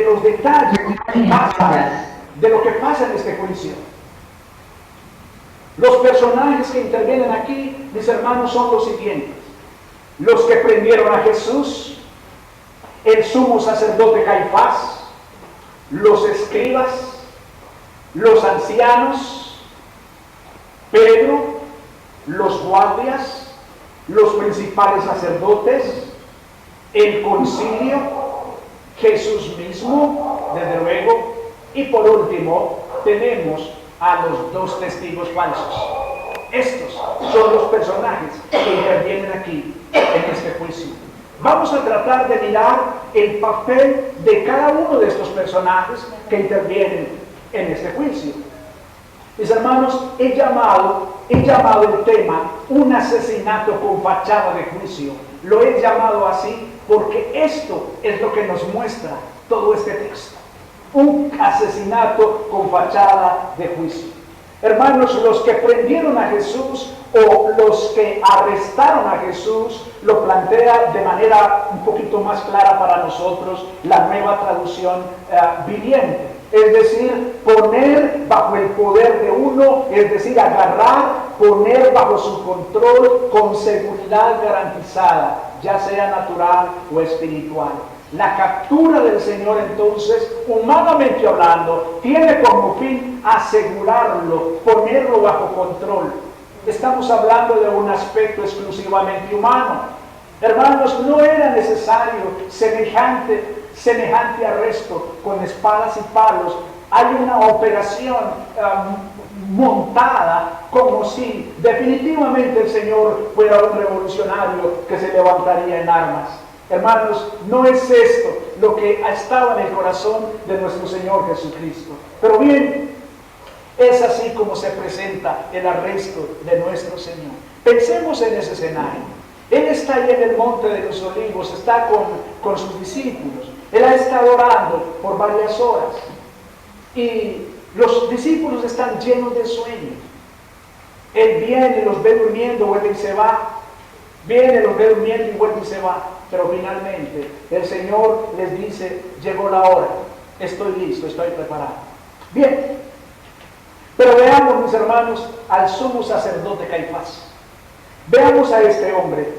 de los detalles de lo que pasa en este juicio. Los personajes que intervienen aquí, mis hermanos, son los siguientes: los que prendieron a Jesús, el sumo sacerdote Caifás, los escribas, los ancianos, Pedro, los guardias, los principales sacerdotes, el concilio, Jesús mismo, desde luego, y por último tenemos a los 2 testigos falsos. Estos son los personajes que intervienen aquí en este juicio. Vamos a tratar de mirar el papel de cada uno de estos personajes que intervienen en este juicio. Mis hermanos, he llamado el tema un asesinato con fachada de juicio. Lo he llamado así porque esto es lo que nos muestra todo este texto: un asesinato con fachada de juicio. Hermanos, los que prendieron a Jesús o los que arrestaron a Jesús lo plantea de manera un poquito más clara para nosotros la Nueva Traducción Viviente. Es decir, poner bajo el poder de uno, es decir, agarrar, poner bajo su control con seguridad garantizada, ya sea natural o espiritual. La captura del Señor, entonces, humanamente hablando, tiene como fin asegurarlo, ponerlo bajo control. Estamos hablando de un aspecto exclusivamente humano. Hermanos, no era necesario semejante arresto con espadas y palos. Hay una operación montada como si definitivamente el Señor fuera un revolucionario que se levantaría en armas. Hermanos, no es esto lo que estaba en el corazón de nuestro Señor Jesucristo. Pero bien, es así como se presenta el arresto de nuestro Señor. Pensemos en ese escenario. Él está ahí en el monte de los olivos, está con sus discípulos. Él ha estado orando por varias horas. Y los discípulos están llenos de sueño. Él viene, los ve durmiendo, vuelve y se va. Viene, los ve durmiendo y vuelve y se va. Pero finalmente el Señor les dice: llegó la hora, estoy listo, estoy preparado. Bien, pero veamos, mis hermanos, al sumo sacerdote Caifás. Veamos a este hombre.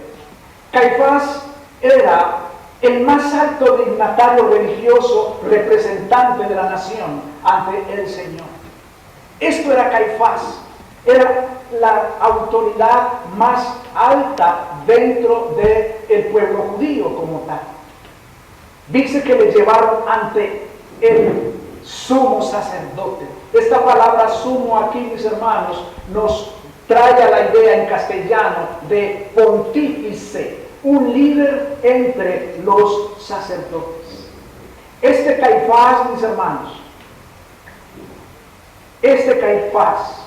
Caifás era el más alto dignatario religioso, representante de la nación ante el Señor. Esto era Caifás. Era la autoridad más alta dentro del pueblo judío como tal. Dice que le llevaron ante el sumo sacerdote. Esta palabra sumo aquí, mis hermanos, nos trae a la idea en castellano de pontífice, un líder entre los sacerdotes. Este Caifás, mis hermanos, este Caifás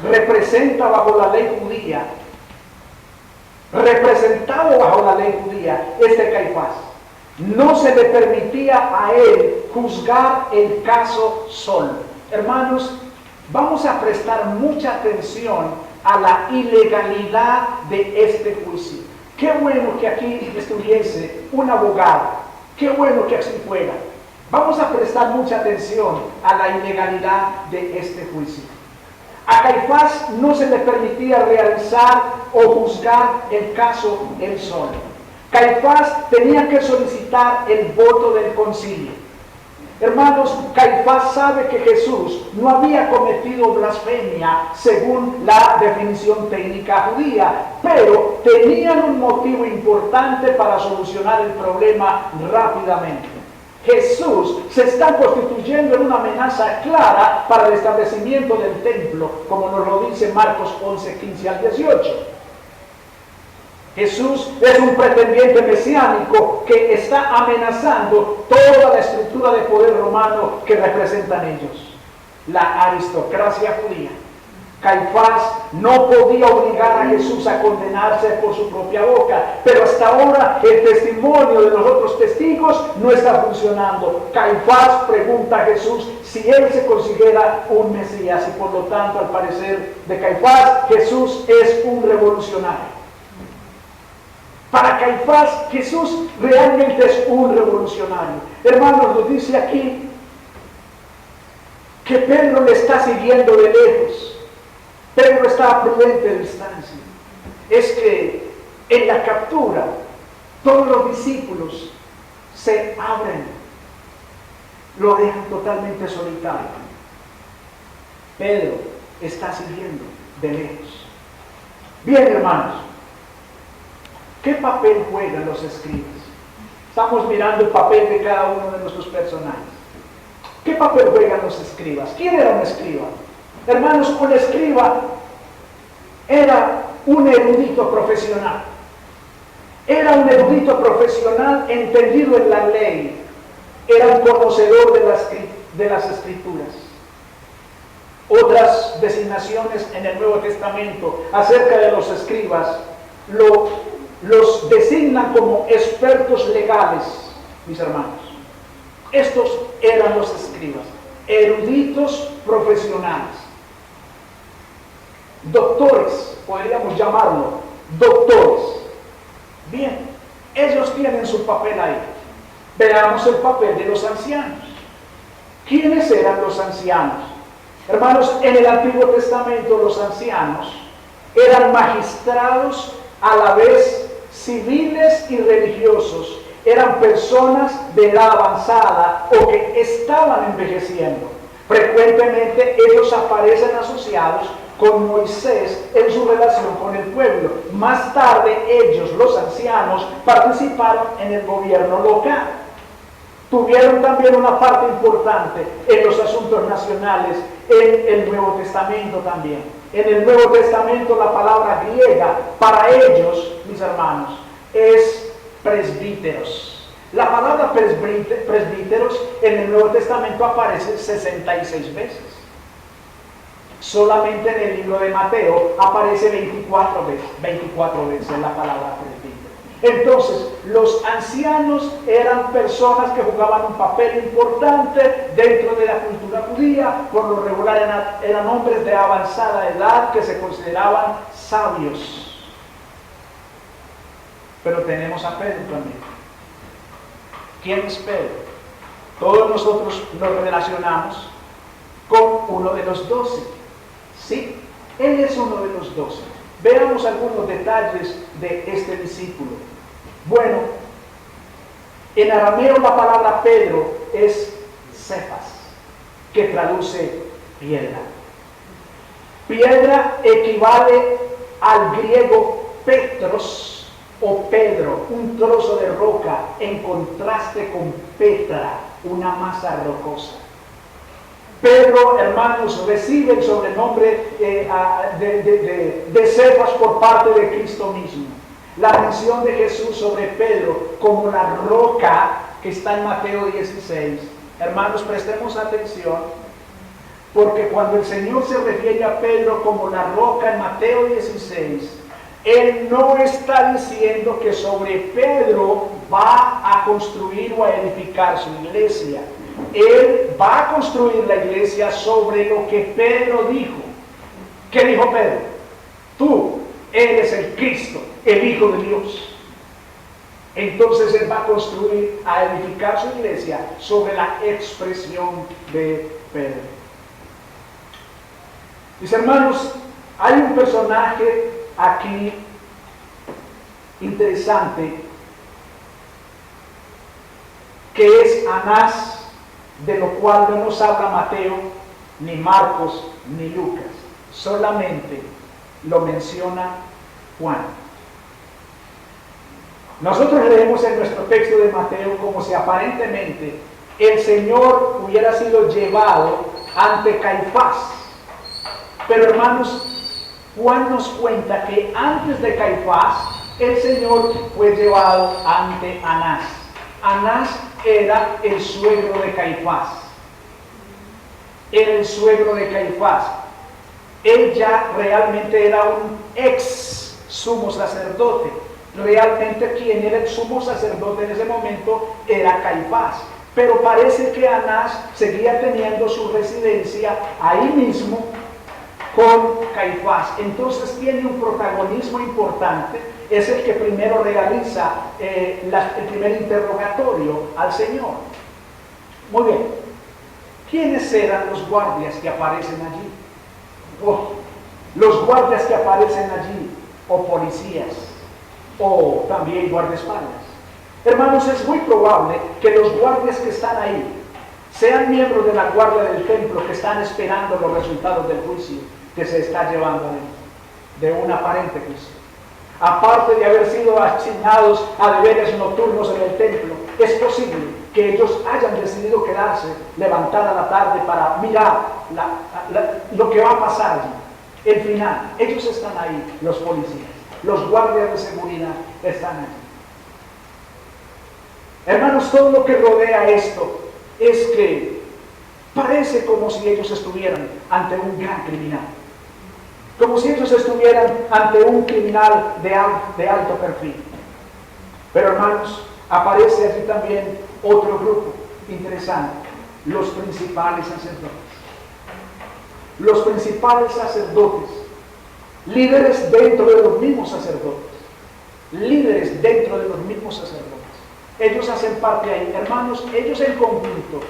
representa bajo la ley judía, representado bajo la ley judía, este Caifás. No se le permitía a él juzgar el caso solo. Hermanos, vamos a prestar mucha atención a la ilegalidad de este juicio. Qué bueno que aquí estuviese un abogado, qué bueno que así fuera. Vamos a prestar mucha atención a la ilegalidad de este juicio. A Caifás no se le permitía realizar o juzgar el caso él solo. Caifás tenía que solicitar el voto del concilio. Hermanos, Caifás sabe que Jesús no había cometido blasfemia según la definición técnica judía, pero tenían un motivo importante para solucionar el problema rápidamente. Jesús se está constituyendo en una amenaza clara para el establecimiento del templo, como nos lo dice Marcos 11, 15 al 18. Jesús es un pretendiente mesiánico que está amenazando toda la estructura de poder romano que representan ellos, la aristocracia judía. Caifás no podía obligar a Jesús a condenarse por su propia boca, pero hasta ahora el testimonio de los otros testigos no está funcionando. Caifás pregunta a Jesús si él se considera un Mesías y por lo tanto, al parecer de Caifás, Jesús es un revolucionario. Para Caifás, Jesús realmente es un revolucionario. Hermanos, nos dice aquí que Pedro le está siguiendo de lejos. Pedro está a prudente distancia. Es que en la captura todos los discípulos se abren, lo dejan totalmente solitario. Pedro está siguiendo de lejos. Bien, hermanos, ¿qué papel juegan los escribas? Estamos mirando el papel de cada uno de nuestros personajes. ¿Qué papel juegan los escribas? ¿Quién era un escriba? Hermanos, un escriba era un erudito profesional. Era un erudito profesional entendido en la ley. Era un conocedor de las escrituras. Otras designaciones en el Nuevo Testamento acerca de los escribas los designan como expertos legales, mis hermanos. Estos eran los escribas, eruditos profesionales. Doctores, podríamos llamarlo, doctores. Bien, ellos tienen su papel ahí. Veamos el papel de los ancianos. ¿Quiénes eran los ancianos? Hermanos, en el Antiguo Testamento los ancianos eran magistrados a la vez civiles y religiosos. Eran personas de edad avanzada o que estaban envejeciendo. Frecuentemente ellos aparecen asociados con Moisés en su relación con el pueblo. Más tarde ellos, los ancianos, participaron en el gobierno local. Tuvieron también una parte importante en los asuntos nacionales en el Nuevo Testamento también. En el Nuevo Testamento la palabra griega para ellos, mis hermanos, es presbíteros. La palabra presbíteros en el Nuevo Testamento aparece 66 veces. Solamente en el libro de Mateo aparece 24 veces la palabra presbítero. Entonces, los ancianos eran personas que jugaban un papel importante dentro de la cultura judía. Por lo regular eran hombres de avanzada edad que se consideraban sabios. Pero tenemos a Pedro también. ¿Quién es Pedro? Todos nosotros nos relacionamos con uno de los 12. Sí, él es uno de los 12. Veamos algunos detalles de este discípulo. Bueno, en arameo la palabra Pedro es Cefas, que traduce piedra. Piedra equivale al griego Petros o Pedro, un trozo de roca, en contraste con Petra, una masa rocosa. Pedro, hermanos, recibe el sobrenombre de Cefas por parte de Cristo mismo. La mención de Jesús sobre Pedro como la roca que está en Mateo 16. Hermanos, prestemos atención, porque cuando el Señor se refiere a Pedro como la roca en Mateo 16, Él no está diciendo que sobre Pedro va a construir o a edificar su iglesia. Él va a construir la iglesia sobre lo que Pedro dijo. ¿Qué dijo Pedro? Tú eres el Cristo, el Hijo de Dios. Entonces Él va a edificar su iglesia sobre la expresión de Pedro. Mis hermanos, hay un personaje aquí interesante que es Anás, de lo cual no nos habla Mateo, ni Marcos, ni Lucas. Solamente lo menciona Juan. Nosotros leemos en nuestro texto de Mateo como si aparentemente el Señor hubiera sido llevado ante Caifás. Pero hermanos, Juan nos cuenta que antes de Caifás, el Señor fue llevado ante Anás. Anás era el suegro de Caifás. Era el suegro de Caifás. Él ya realmente era un ex sumo sacerdote. Realmente quien era el sumo sacerdote en ese momento era Caifás. Pero parece que Anás seguía teniendo su residencia ahí mismo con Caifás. Entonces tiene un protagonismo importante, es el que primero realiza el primer interrogatorio al Señor. Muy bien, ¿quiénes eran los guardias que aparecen allí? Los guardias que aparecen allí, o policías, o también guardaespaldas. Hermanos, es muy probable que los guardias que están ahí sean miembros de la guardia del templo que están esperando los resultados del juicio que se está llevando de un aparente juicio. Aparte de haber sido asignados a deberes nocturnos en el templo, es posible que ellos hayan decidido quedarse, levantar a la tarde para mirar lo que va a pasar allí. El final, ellos están ahí, los policías, los guardias de seguridad están allí. Hermanos, todo lo que rodea esto es que parece como si ellos estuvieran ante un gran criminal, como si ellos estuvieran ante un criminal de alto perfil. Pero hermanos, aparece aquí también otro grupo interesante, los principales sacerdotes. Los principales sacerdotes, líderes dentro de los mismos sacerdotes, líderes dentro de los mismos sacerdotes. Ellos hacen parte ahí, hermanos, ellos en conjunto,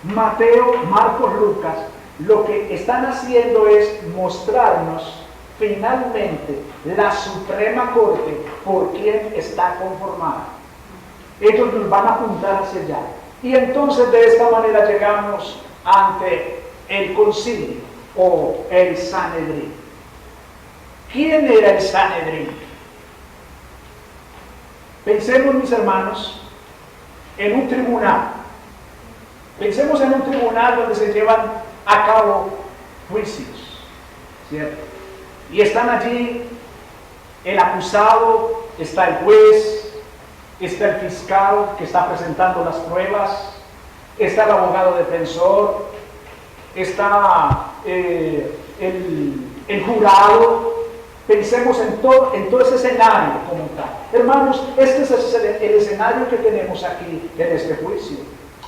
Mateo, Marcos, Lucas, lo que están haciendo es mostrarnos finalmente la Suprema Corte por quien está conformada. Ellos nos van a apuntar hacia allá. Y entonces de esta manera llegamos ante el concilio o el Sanedrín. ¿Quién era el Sanedrín? Pensemos, mis hermanos, en un tribunal. Pensemos en un tribunal donde se llevan a cabo juicios, ¿cierto? Y están allí el acusado, está el juez, está el fiscal que está presentando las pruebas, está el abogado defensor, está el jurado. Pensemos en todo ese escenario como tal. Hermanos, este es el escenario que tenemos aquí en este juicio.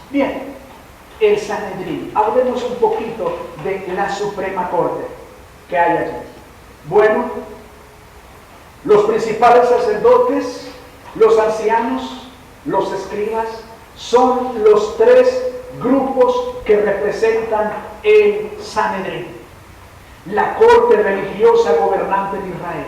Bien, el Sanedrín. Hablemos un poquito de la Suprema Corte que hay allí. Bueno, los principales sacerdotes, los ancianos, los escribas, son los tres grupos que representan el Sanedrín, la corte religiosa gobernante de Israel.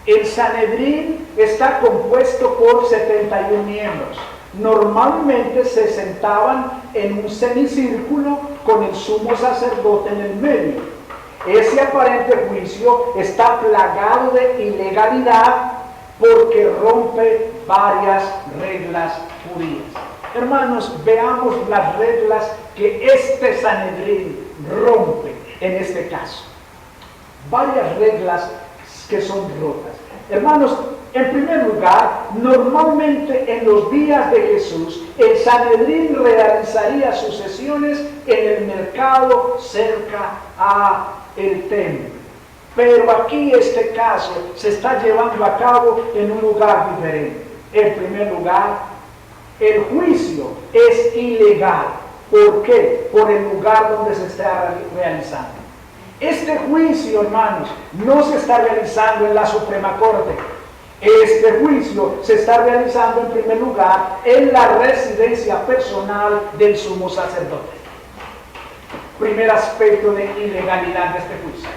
El Sanedrín está compuesto por 71 miembros. Normalmente se sentaban en un semicírculo con el sumo sacerdote en el medio. Ese aparente juicio está plagado de ilegalidad porque rompe varias reglas judías. Hermanos, veamos las reglas que este Sanedrín rompe en este caso. Varias reglas que son rotas. Hermanos, en primer lugar, normalmente en los días de Jesús, el Sanedrín realizaría sus sesiones en el mercado cerca al templo. Pero aquí este caso se está llevando a cabo en un lugar diferente. En primer lugar, el juicio es ilegal. ¿Por qué? Por el lugar donde se está realizando. Este juicio, hermanos, no se está realizando en la Suprema Corte. Este juicio se está realizando en primer lugar en la residencia personal del sumo sacerdote. Primer aspecto de ilegalidad de este juicio.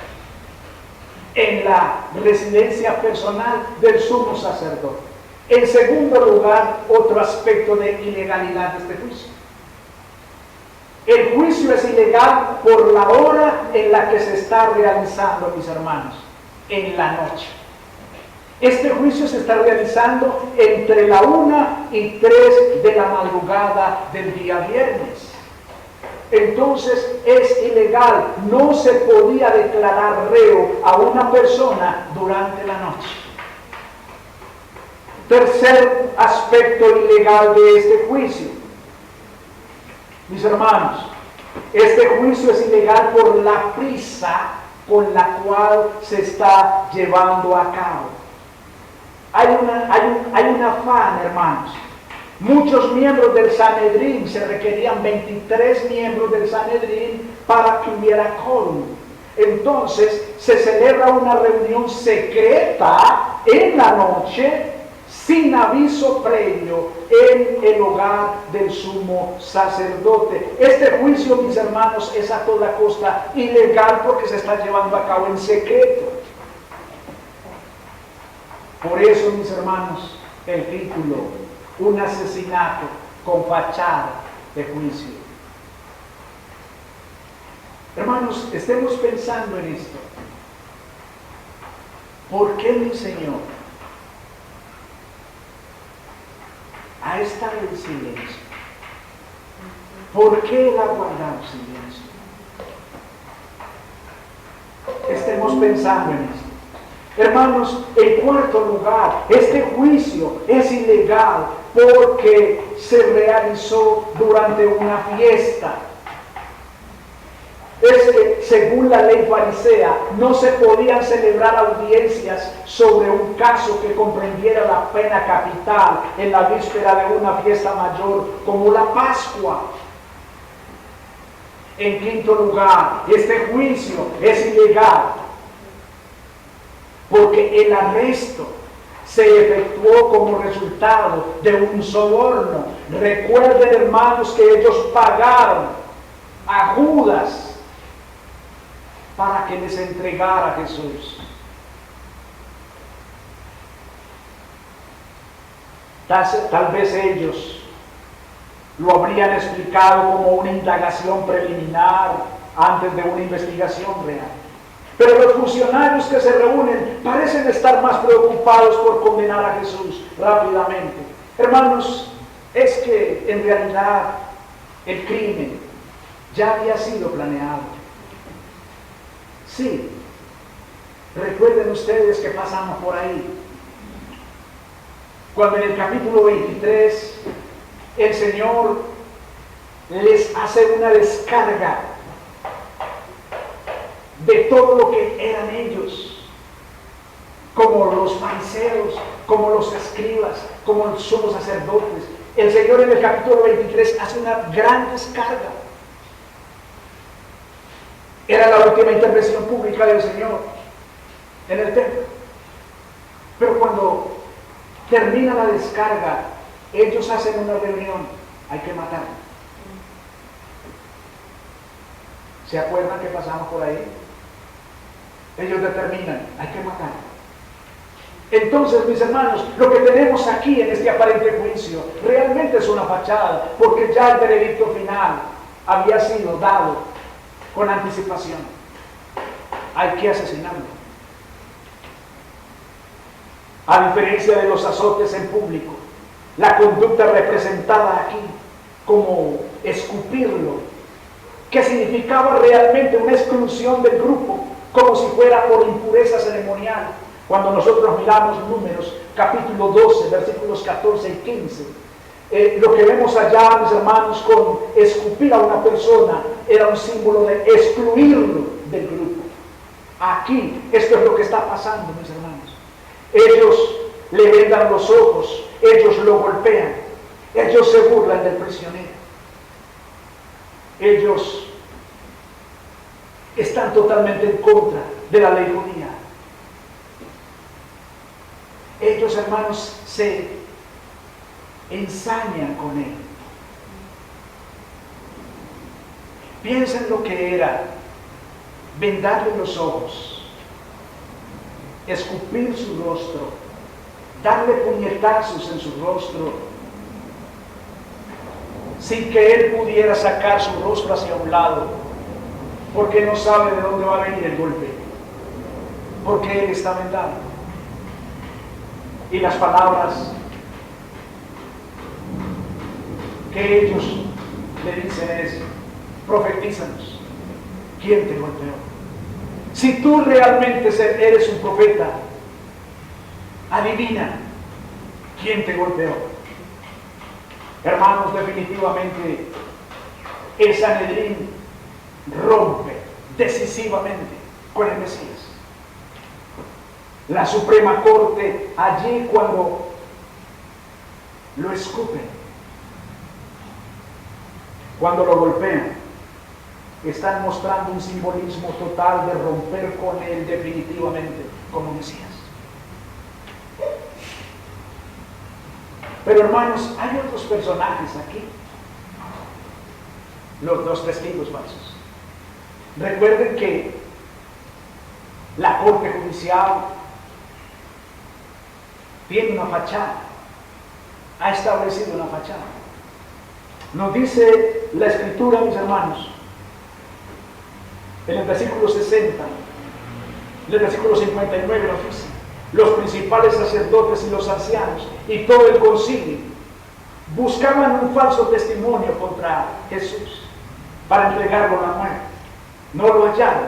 En la residencia personal del sumo sacerdote. En segundo lugar, otro aspecto de ilegalidad de este juicio. El juicio es ilegal por la hora en la que se está realizando, mis hermanos, en la noche. Este juicio se está realizando entre la 1 y 3 de la madrugada del día viernes. Entonces es ilegal, no se podía declarar reo a una persona durante la noche. Tercer aspecto ilegal de este juicio. Mis hermanos, este juicio es ilegal por la prisa con la cual se está llevando a cabo. Hay un afán, hermanos. Muchos miembros del Sanedrín, se requerían 23 miembros del Sanedrín para que hubiera quórum. Entonces se celebra una reunión secreta en la noche, sin aviso previo, en el hogar del sumo sacerdote. Este juicio, mis hermanos, es a toda costa ilegal porque se está llevando a cabo en secreto. Por eso, mis hermanos, el título, un asesinato con fachada de juicio. Hermanos, estemos pensando en esto. ¿Por qué mi Señor ha estado en silencio? ¿Por qué Él ha guardado silencio? Estemos pensando en esto. Hermanos, en cuarto lugar, este juicio es ilegal porque se realizó durante una fiesta. Es que según la ley farisea no se podían celebrar audiencias sobre un caso que comprendiera la pena capital en la víspera de una fiesta mayor como la Pascua. En quinto lugar, este juicio es ilegal porque el arresto se efectuó como resultado de un soborno. Recuerden, hermanos, que ellos pagaron a Judas para que les entregara a Jesús. Tal vez ellos lo habrían explicado como una indagación preliminar antes de una investigación real. Pero los funcionarios que se reúnen parecen estar más preocupados por condenar a Jesús rápidamente. Hermanos, es que en realidad el crimen ya había sido planeado. Sí, recuerden ustedes que pasamos por ahí. Cuando en el capítulo 23 el Señor les hace una descarga de todo lo que eran ellos, como los fariseos, como los escribas, como los sumos sacerdotes. El Señor en el capítulo 23 hace una gran descarga. Era la última intervención pública del Señor en el templo. Pero cuando termina la descarga, ellos hacen una reunión. Hay que matarlo. ¿Se acuerdan que pasamos por ahí? Ellos determinan, hay que matarlo. Entonces, mis hermanos, lo que tenemos aquí en este aparente juicio realmente es una fachada, porque ya el veredicto final había sido dado con anticipación. Hay que asesinarlo. A diferencia de los azotes en público, la conducta representada aquí como escupirlo, que significaba realmente una exclusión del grupo, como si fuera por impureza ceremonial. Cuando nosotros miramos Números, capítulo 12, versículos 14 y 15, lo que vemos allá, mis hermanos, con escupir a una persona, era un símbolo de excluirlo del grupo. Aquí, esto es lo que está pasando, mis hermanos. Ellos le vendan los ojos, ellos lo golpean, ellos se burlan del prisionero. Ellos están totalmente en contra de la ley judía. Ellos, hermanos, se ensañan con él. Piensen lo que era vendarle los ojos, escupir su rostro, darle puñetazos en su rostro, sin que él pudiera sacar su rostro hacia un lado, porque no sabe de dónde va a venir el golpe, porque él está vendado. Y las palabras que ellos le dicen es: profetízanos, ¿quién te golpeó? Si tú realmente eres un profeta, adivina, ¿quién te golpeó? Hermanos, definitivamente el Sanedrín rompe decisivamente con el Mesías. La Suprema Corte, allí cuando lo escupen, cuando lo golpean, están mostrando un simbolismo total de romper con él definitivamente como Mesías. Pero hermanos, hay otros personajes aquí. Los dos testigos falsos. Recuerden que la corte judicial tiene una fachada, ha establecido una fachada. Nos dice la Escritura, mis hermanos, en el versículo 60, en el versículo 59 nos dice: los principales sacerdotes y los ancianos y todo el concilio buscaban un falso testimonio contra Jesús para entregarlo a la muerte. No lo hallaron,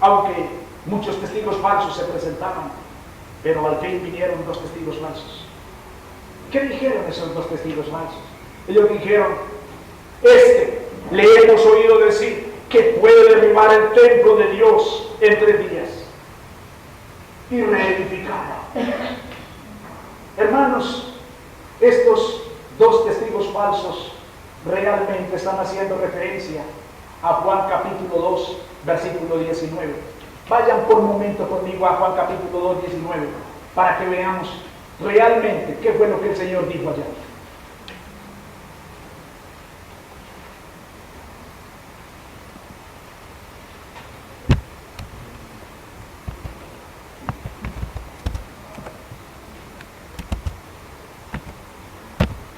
aunque muchos testigos falsos se presentaban, pero al fin vinieron dos testigos falsos. ¿Qué dijeron esos dos testigos falsos? Ellos dijeron: le hemos oído decir que puede derribar el templo de Dios en 3 días y reedificarlo. Hermanos, estos dos testigos falsos realmente están haciendo referencia a Juan capítulo 2, versículo 19. Vayan por un momento conmigo a Juan capítulo 2, 19, para que veamos realmente qué fue lo que el Señor dijo allá.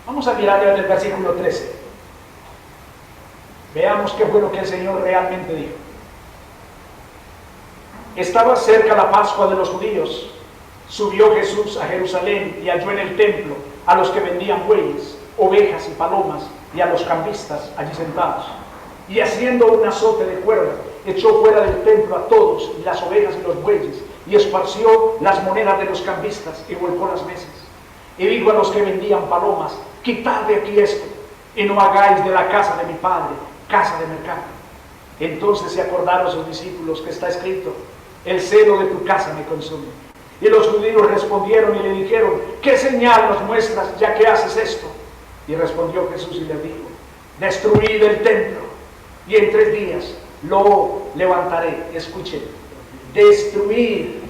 Vamos a mirar desde el versículo 13. Veamos qué fue lo que el Señor realmente dijo. Estaba cerca la Pascua de los judíos. Subió Jesús a Jerusalén y halló en el templo a los que vendían bueyes, ovejas y palomas, y a los cambistas allí sentados. Y haciendo un azote de cuerda, echó fuera del templo a todos, y las ovejas y los bueyes, y esparció las monedas de los cambistas, y volcó las mesas. Y dijo a los que vendían palomas: quitad de aquí esto, y no hagáis de la casa de mi padre casa de mercado. Entonces se acordaron sus discípulos que está escrito: el celo de tu casa me consume. Y los judíos respondieron y le dijeron: ¿qué señal nos muestras ya que haces esto? Y respondió Jesús y les dijo: destruid el templo y en 3 días lo levantaré. Escuchen: destruir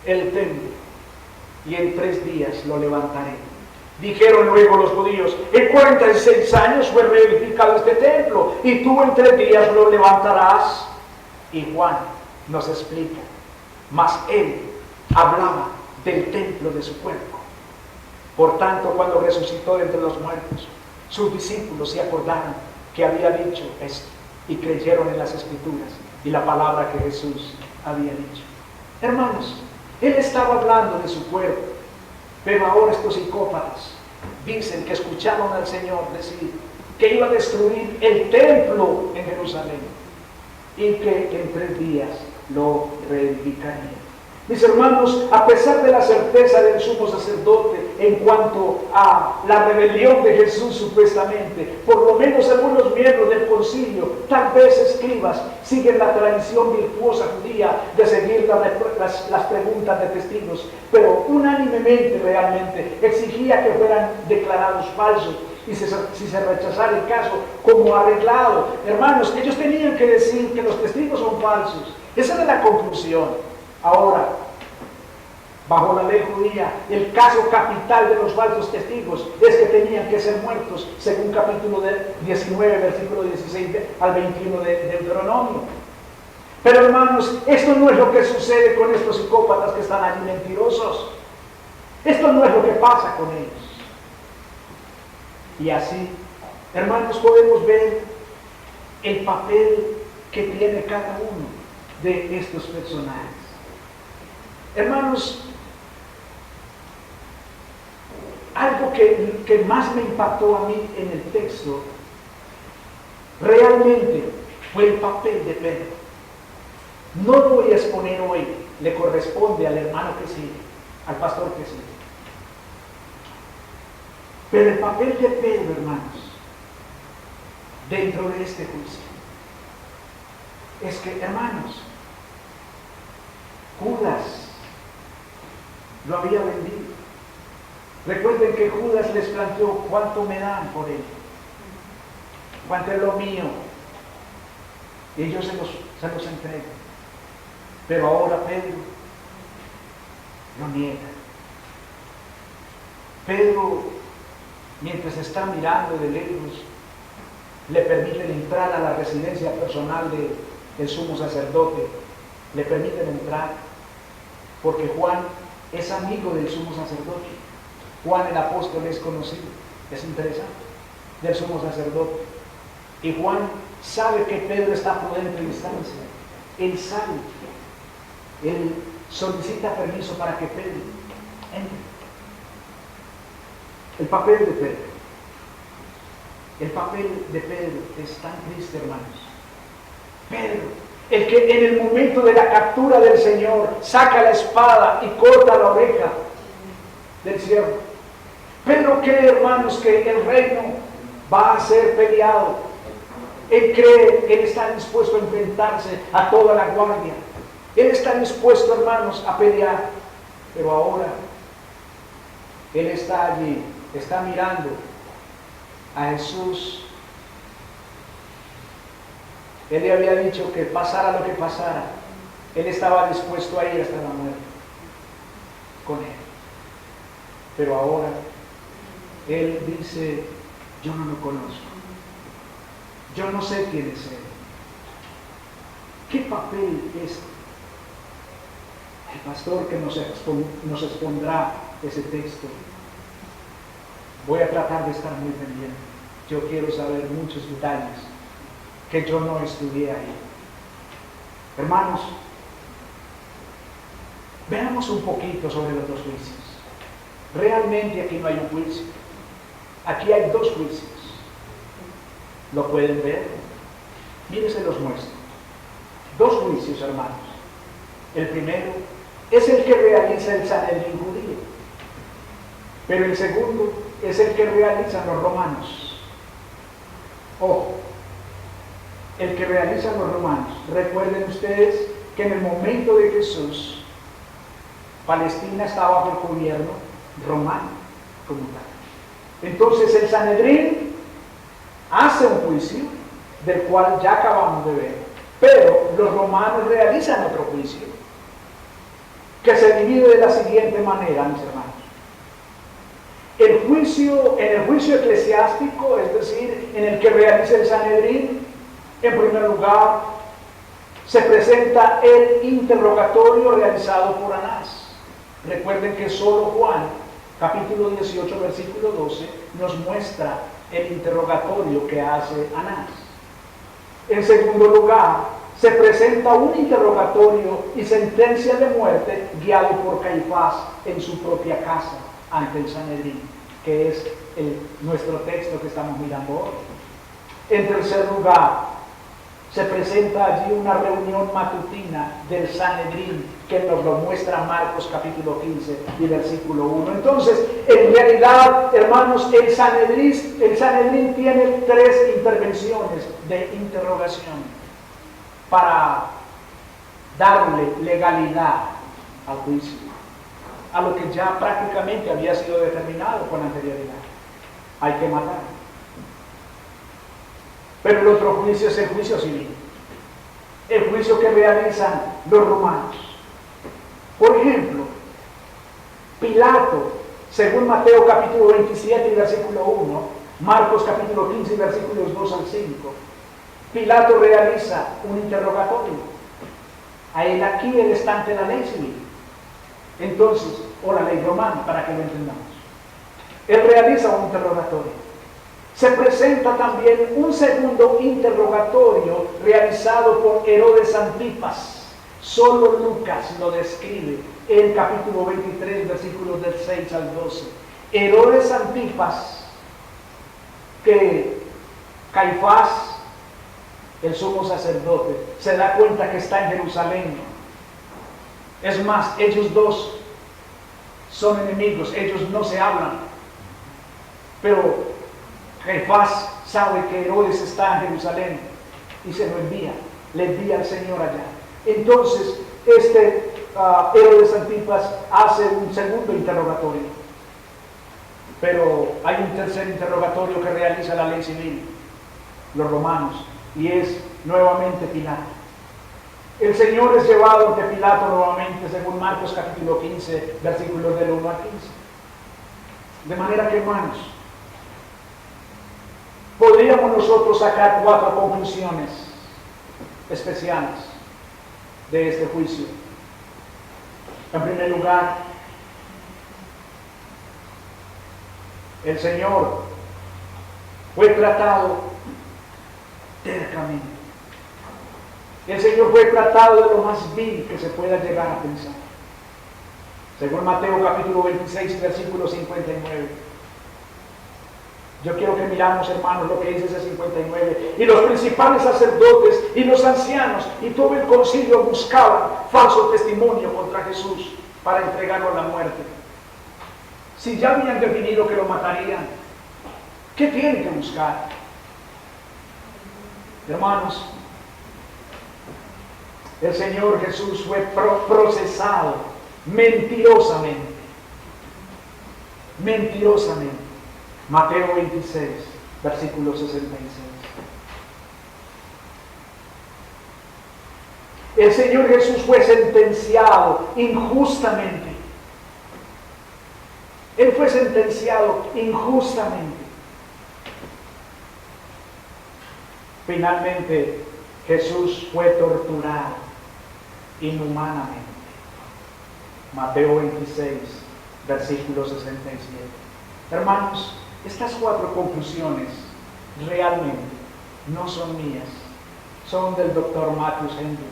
el templo y en 3 días lo levantaré. Dijeron luego los judíos: en 46 años fue reedificado este templo, y tú en 3 días lo levantarás. Y Juan nos explica: mas él hablaba del templo de su cuerpo. Por tanto, cuando resucitó de entre los muertos, sus discípulos se acordaron que había dicho esto, y creyeron en las Escrituras y la palabra que Jesús había dicho. Hermanos, él estaba hablando de su cuerpo. Pero ahora estos psicópatas dicen que escucharon al Señor decir que iba a destruir el templo en Jerusalén y que en 3 días lo reedificaría. Mis hermanos, a pesar de la certeza del sumo sacerdote en cuanto a la rebelión de Jesús supuestamente, por lo menos algunos miembros del concilio, tal vez escribas, siguen la tradición virtuosa judía de seguir las preguntas de testigos, pero unánimemente realmente exigía que fueran declarados falsos y si se rechazara el caso como arreglado. Hermanos, ellos tenían que decir que los testigos son falsos. Esa era la conclusión. Ahora, bajo la ley judía, el caso capital de los falsos testigos es que tenían que ser muertos, según capítulo 19, versículo 16 al 21 de Deuteronomio. Pero hermanos, esto no es lo que sucede con estos psicópatas que están allí mentirosos. Esto no es lo que pasa con ellos. Y así, hermanos, podemos ver el papel que tiene cada uno de estos personajes. Hermanos, algo que más me impactó a mí en el texto realmente fue el papel de Pedro. No lo voy a exponer hoy, le corresponde al hermano que sigue, al pastor que sigue. Pero el papel de Pedro, hermanos, dentro de este juicio, es que, hermanos, Judas lo había vendido. Recuerden que Judas les planteó: ¿cuánto me dan por él? ¿Cuánto es lo mío? Y ellos se los entregan. Pero ahora Pedro lo niega. Pedro, mientras está mirando de lejos, le permiten entrar a la residencia personal del sumo sacerdote. Le permiten entrar porque Juan es amigo del sumo sacerdote. Juan el apóstol es conocido, es interesante, del sumo sacerdote. Y Juan sabe que Pedro está a prudente distancia. Él sabe. Él solicita permiso para que Pedro entre. El papel de Pedro. El papel de Pedro es tan triste, hermanos. Pedro, el que en el momento de la captura del Señor saca la espada y corta la oreja del siervo. Pedro cree, hermanos, que el reino va a ser peleado. Él cree, él está dispuesto a enfrentarse a toda la guardia. Él está dispuesto, hermanos, a pelear. Pero ahora, él está allí, está mirando a Jesús. Él le había dicho que pasara lo que pasara, él estaba dispuesto a ir hasta la muerte con él. Pero ahora, él dice, yo no lo conozco. Yo no sé quién es él. ¿Qué papel es el pastor que nos expondrá ese texto? Voy a tratar de estar muy pendiente. Yo quiero saber muchos detalles que yo no estudié ahí. Hermanos, veamos un poquito sobre los dos juicios. Realmente aquí no hay un juicio. Aquí hay dos juicios. ¿Lo pueden ver? Miren, se los muestro. Dos juicios, hermanos. El primero es el que realiza el Sanedrín judío. Pero el segundo es el que realizan los romanos. Ojo, el que realizan los romanos. Recuerden ustedes que en el momento de Jesús, Palestina estaba bajo el gobierno romano como tal. Entonces el Sanedrín hace un juicio, del cual ya acabamos de ver, pero los romanos realizan otro juicio, que se divide de la siguiente manera, mis hermanos. En el juicio eclesiástico, es decir, en el que realiza el Sanedrín, en primer lugar, se presenta el interrogatorio realizado por Anás. Recuerden que solo Juan, capítulo 18, versículo 12, nos muestra el interrogatorio que hace Anás. En segundo lugar, se presenta un interrogatorio y sentencia de muerte guiado por Caifás en su propia casa ante el Sanedrín, que es nuestro texto que estamos mirando hoy. En tercer lugar, se presenta allí una reunión matutina del Sanedrín que nos lo muestra Marcos capítulo 15 y versículo 1. Entonces, en realidad, hermanos, el Sanedrín tiene tres intervenciones de interrogación para darle legalidad al juicio, a lo que ya prácticamente había sido determinado con anterioridad. Hay que matar. Pero el otro juicio es el juicio civil, el juicio que realizan los romanos. Por ejemplo, Pilato, según Mateo capítulo 27 y versículo 1, Marcos capítulo 15 y versículos 2 al 5, Pilato realiza un interrogatorio. A él aquí él está ante la ley civil. Entonces, o la ley romana, para que lo entendamos. Él realiza un interrogatorio. Se presenta también un segundo interrogatorio realizado por Herodes Antipas. Solo Lucas lo describe en capítulo 23, versículos del 6 al 12. Herodes Antipas, que Caifás, el sumo sacerdote, se da cuenta que está en Jerusalén. Es más, ellos dos son enemigos, ellos no se hablan. Pero Caifás sabe que Herodes está en Jerusalén y se lo envía, le envía al Señor allá. Entonces, Herodes Antipas hace un segundo interrogatorio. Pero hay un tercer interrogatorio que realiza la ley civil, los romanos. y es nuevamente Pilato. El Señor es llevado ante Pilato nuevamente, según Marcos capítulo 15, versículos del 1 al 15. De manera que, hermanos, podríamos nosotros sacar 4 conclusiones especiales de este juicio. En primer lugar, el Señor fue tratado tercamente. El Señor fue tratado de lo más vil que se pueda llegar a pensar. Según Mateo capítulo 26, versículo 59. Yo quiero que miramos, hermanos, lo que dice ese 59. Y los principales sacerdotes y los ancianos y todo el concilio buscaban falso testimonio contra Jesús para entregarlo a la muerte. Si ya habían definido que lo matarían, ¿qué tienen que buscar? Hermanos, el Señor Jesús fue procesado mentirosamente. Mentirosamente. Mateo 26, versículo 66. El Señor Jesús fue sentenciado injustamente. Él fue sentenciado injustamente. Finalmente, Jesús fue torturado inhumanamente. Mateo 26, versículo 67. Hermanos, estas 4 conclusiones realmente no son mías, son del doctor Matthew Henry.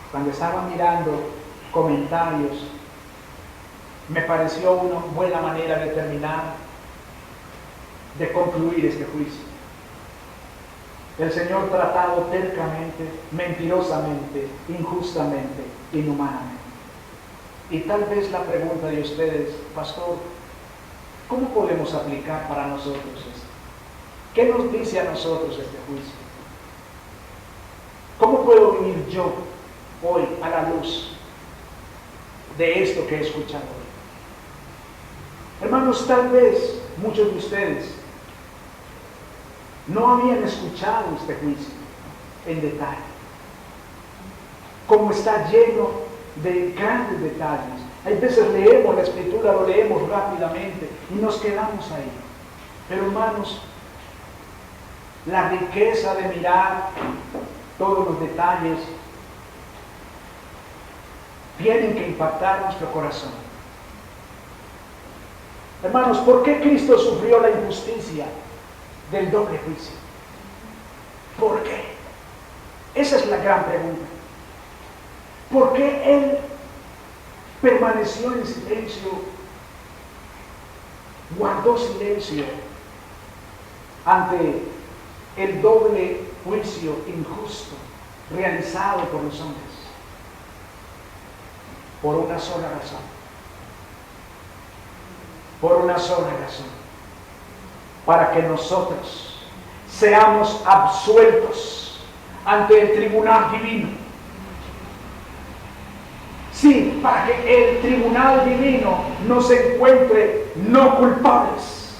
Cuando estaba mirando comentarios, me pareció una buena manera de terminar, de concluir este juicio. El Señor tratado tercamente, mentirosamente, injustamente, inhumanamente. Y tal vez la pregunta de ustedes, pastor, ¿cómo podemos aplicar para nosotros esto? ¿Qué nos dice a nosotros este juicio? ¿Cómo puedo vivir yo hoy a la luz de esto que he escuchado hoy? Hermanos, tal vez muchos de ustedes no habían escuchado este juicio en detalle. Como está lleno de grandes detalles. Hay veces leemos la Escritura, lo leemos rápidamente y nos quedamos ahí. Pero hermanos, la riqueza de mirar todos los detalles tienen que impactar nuestro corazón. Hermanos, ¿por qué Cristo sufrió la injusticia del doble juicio? ¿Por qué? Esa es la gran pregunta. ¿Por qué Él permaneció en silencio, guardó silencio ante el doble juicio injusto realizado por los hombres? Por una sola razón. Por una sola razón. Para que nosotros seamos absueltos ante el tribunal divino. Sí, para que el tribunal divino nos encuentre no culpables.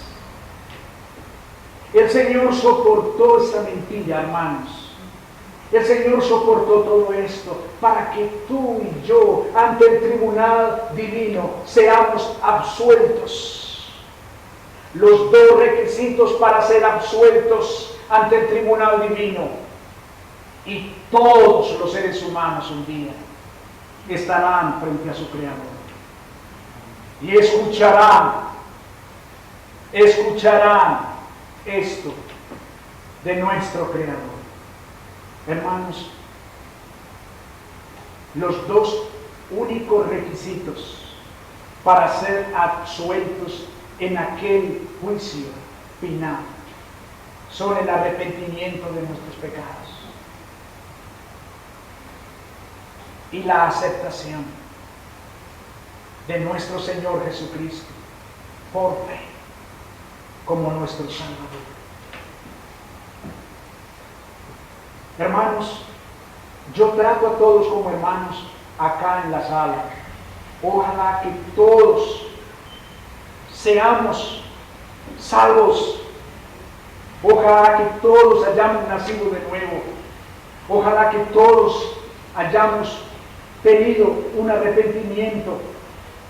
El Señor soportó esta mentira, hermanos. El Señor soportó todo esto para que tú y yo, ante el tribunal divino, seamos absueltos. Los 2 requisitos para ser absueltos ante el tribunal divino. Y todos los seres humanos un día estarán frente a su Creador y escucharán esto de nuestro Creador. Hermanos, los 2 únicos requisitos para ser absueltos en aquel juicio final son el arrepentimiento de nuestros pecados y la aceptación de nuestro Señor Jesucristo por fe como nuestro Salvador. Hermanos, yo trato a todos como hermanos acá en la sala. Ojalá que todos seamos salvos Ojalá que todos hayamos nacido de nuevo. Ojalá que todos hayamos tenido un arrepentimiento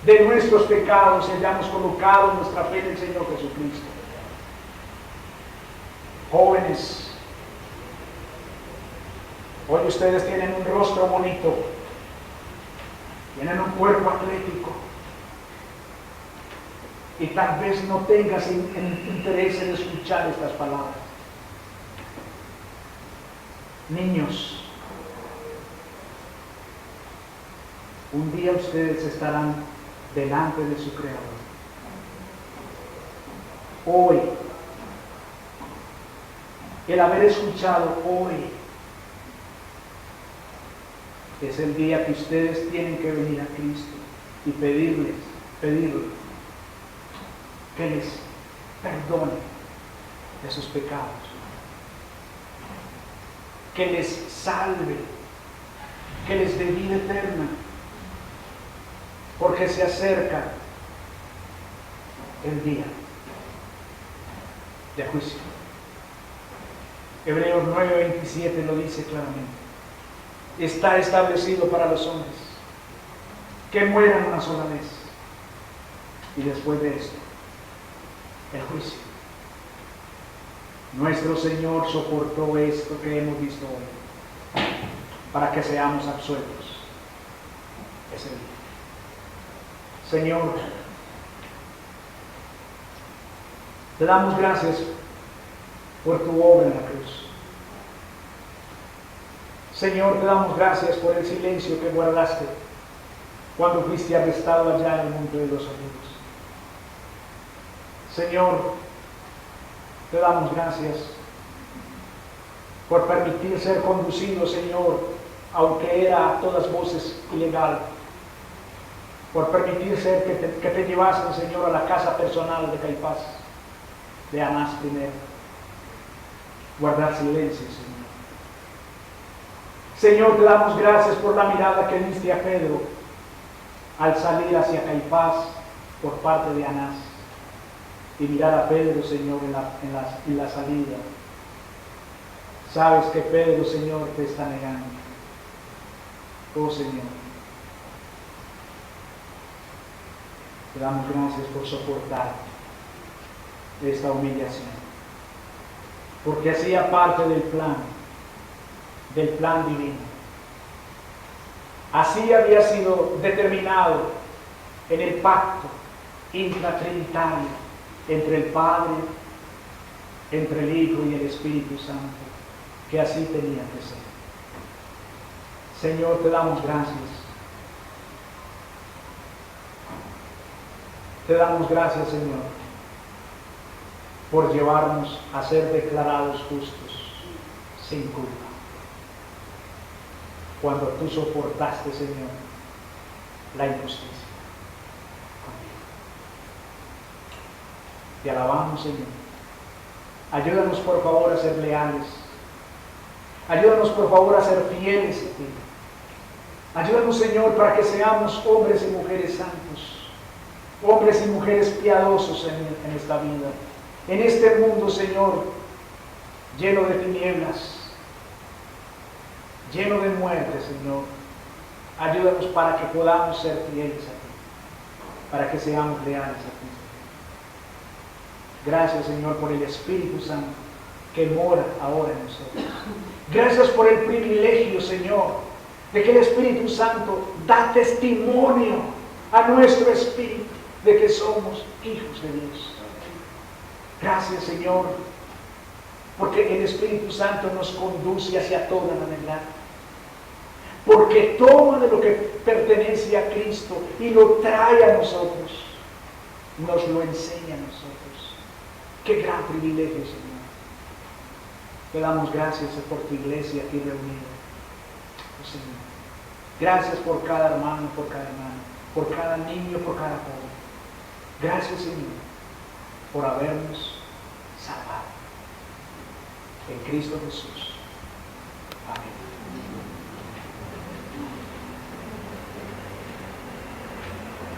de nuestros pecados y hayamos colocado nuestra fe en el Señor Jesucristo. Jóvenes, hoy ustedes tienen un rostro bonito, tienen un cuerpo atlético y tal vez no tengas interés en escuchar estas palabras. Niños, un día ustedes estarán delante de su Creador. Hoy, el haber escuchado hoy, es el día que ustedes tienen que venir a Cristo y pedirle que les perdone de sus pecados, que les salve, que les dé vida eterna, porque se acerca el día de juicio. Hebreos 9:27 lo dice claramente. Está establecido para los hombres que mueran una sola vez y después de esto el juicio. Nuestro Señor soportó esto que hemos visto hoy para que seamos absueltos ese día. Señor, te damos gracias por tu obra en la cruz. Señor, te damos gracias por el silencio que guardaste cuando fuiste arrestado allá en el Monte de los Olivos. Señor, te damos gracias por permitir ser conducido, Señor, aunque era a todas voces ilegal, por permitir ser que te llevasen, Señor, a la casa personal de Caifás, de Anás primero. Guardar silencio, Señor. Señor, te damos gracias por la mirada que diste a Pedro al salir hacia Caifás por parte de Anás y mirar a Pedro, Señor, en la salida. Sabes que Pedro, Señor, te está negando. Oh, Señor, te damos gracias por soportar esta humillación, porque hacía parte del plan divino. Así había sido determinado en el pacto intratrinitario entre el Padre, entre el Hijo y el Espíritu Santo, que así tenía que ser. Señor, te damos gracias. Te damos gracias, Señor, por llevarnos a ser declarados justos, sin culpa. Cuando tú soportaste, Señor, la injusticia conmigo. Te alabamos, Señor. Ayúdanos, por favor, a ser leales. Ayúdanos, por favor, a ser fieles a ti. Ayúdanos, Señor, para que seamos hombres y mujeres santos, hombres y mujeres piadosos en esta vida, en este mundo, Señor, lleno de tinieblas, lleno de muerte, Señor. Ayúdanos para que podamos ser fieles a ti, para que seamos leales a ti. Gracias, Señor, por el Espíritu Santo que mora ahora en nosotros. Gracias por el privilegio, Señor, de que el Espíritu Santo da testimonio a nuestro espíritu de que somos hijos de Dios. Gracias, Señor, porque el Espíritu Santo nos conduce hacia toda la verdad. Porque toma de lo que pertenece a Cristo y lo trae a nosotros, nos lo enseña a nosotros. Qué gran privilegio, Señor. Te damos gracias por tu iglesia aquí reunida. Oh, Señor, gracias por cada hermano, por cada hermana, por cada niño, por cada joven. Gracias, Señor, por habernos salvado. En Cristo Jesús. Amén.